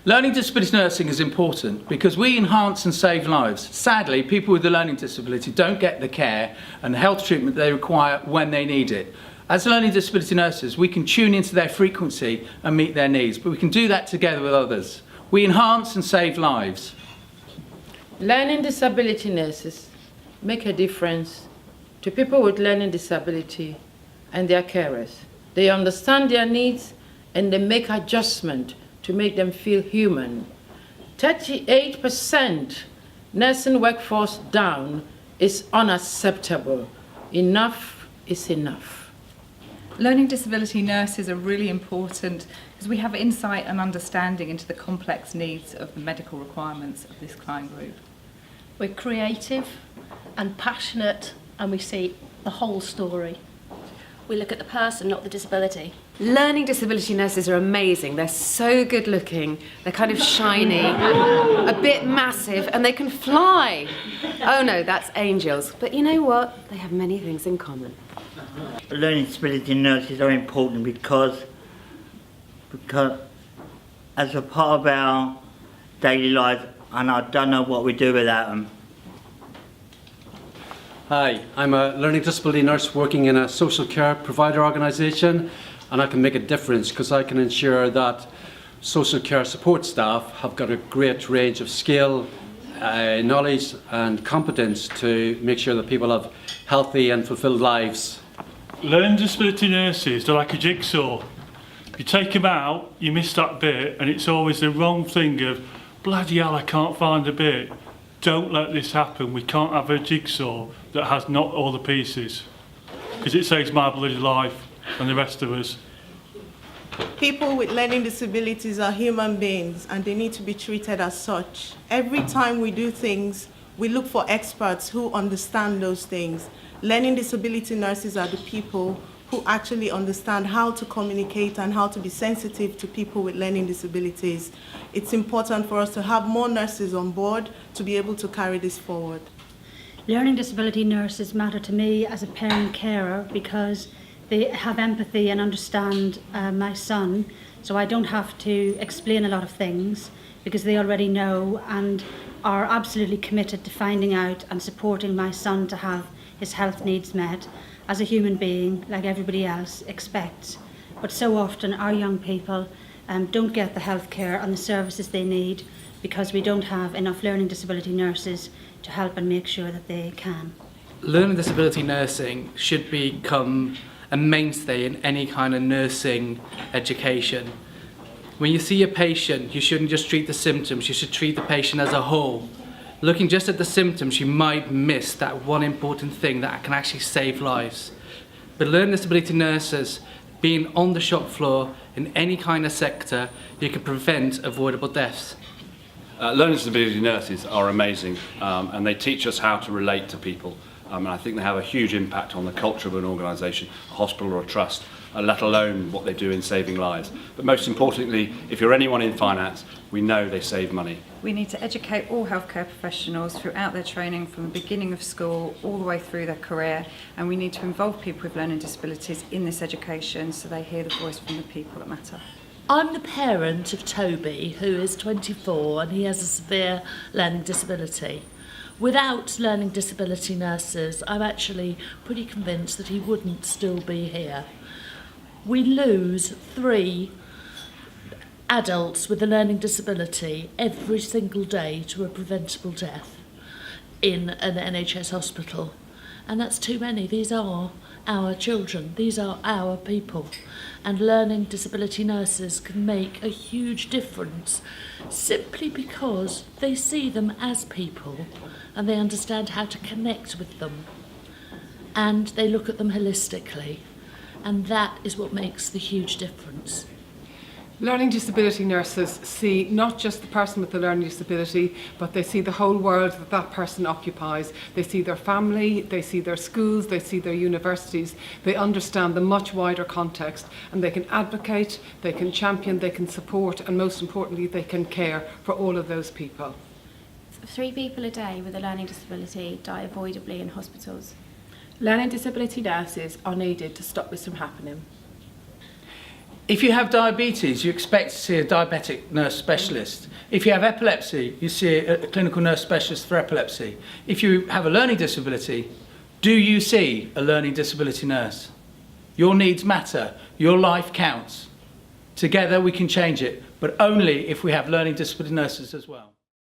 Learning disability nursing is important because we enhance and save lives. Sadly, people with a learning disability don't get the care and health treatment they require when they need it. As learning disability nurses, we can tune into their frequency and meet their needs, but we can do that together with others. We enhance and save lives. Learning disability nurses make a difference to people with learning disability and their carers. They understand their needs and they make adjustments to make them feel human. 38% nursing workforce down is unacceptable. Enough is enough. Learning disability nurses are really important because we have insight and understanding into the complex needs of the medical requirements of this client group. We're creative and passionate, and we see the whole story. We look at the person, not the disability. Learning disability nurses are amazing. They're so good looking, they're kind of shiny, a bit massive, and they can fly. Oh no, that's angels. But you know what? They have many things in common. Learning disability nurses are important because as a part of our daily life, and I don't know what we do without them. Hi, I'm a learning disability nurse working in a social care provider organisation, and I can make a difference because I can ensure that social care support staff have got a great range of skill, knowledge and competence to make sure that people have healthy and fulfilled lives. Learning disability nurses, they're like a jigsaw. You take them out, you miss that bit, and it's always the wrong thing of, bloody hell, I can't find a bit. Don't let this happen. We can't have a jigsaw that has not all the pieces, because it saves my bloody life and the rest of us. People with learning disabilities are human beings and they need to be treated as such. Every time we do things, we look for experts who understand those things. Learning disability nurses are the people who actually understand how to communicate and how to be sensitive to people with learning disabilities. It's important for us to have more nurses on board to be able to carry this forward. Learning disability nurses matter to me as a parent carer because they have empathy and understand my son, so I don't have to explain a lot of things because they already know and are absolutely committed to finding out and supporting my son to have his health needs met as a human being like everybody else expects. But so often our young people don't get the health care and the services they need because we don't have enough learning disability nurses to help and make sure that they can. Learning disability nursing should become a mainstay in any kind of nursing education. When you see a patient, you shouldn't just treat the symptoms, you should treat the patient as a whole. Looking just at the symptoms, you might miss that one important thing that can actually save lives. But learning disability nurses, being on the shop floor in any kind of sector, you can prevent avoidable deaths. Learning disability nurses are amazing and they teach us how to relate to people. And I think they have a huge impact on the culture of an organisation, a hospital or a trust, let alone what they do in saving lives. But most importantly, if you're anyone in finance, we know they save money. We need to educate all healthcare professionals throughout their training from the beginning of school all the way through their career, and we need to involve people with learning disabilities in this education so they hear the voice from the people that matter. I'm the parent of Toby, who is 24 and he has a severe learning disability. Without learning disability nurses, I'm actually pretty convinced that he wouldn't still be here. We lose 3 adults with a learning disability every single day to a preventable death in an NHS hospital. And that's too many. These are our children. These are our people. And learning disability nurses can make a huge difference simply because they see them as people and they understand how to connect with them. And they look at them holistically. And that is what makes the huge difference. Learning disability nurses see not just the person with the learning disability, but they see the whole world that that person occupies. They see their family, they see their schools, they see their universities. They understand the much wider context and they can advocate, they can champion, they can support, and most importantly, they can care for all of those people. 3 people a day with a learning disability die avoidably in hospitals. Learning disability nurses are needed to stop this from happening. If you have diabetes, you expect to see a diabetic nurse specialist. If you have epilepsy, you see a clinical nurse specialist for epilepsy. If you have a learning disability, do you see a learning disability nurse? Your needs matter. Your life counts. Together we can change it, but only if we have learning disability nurses as well.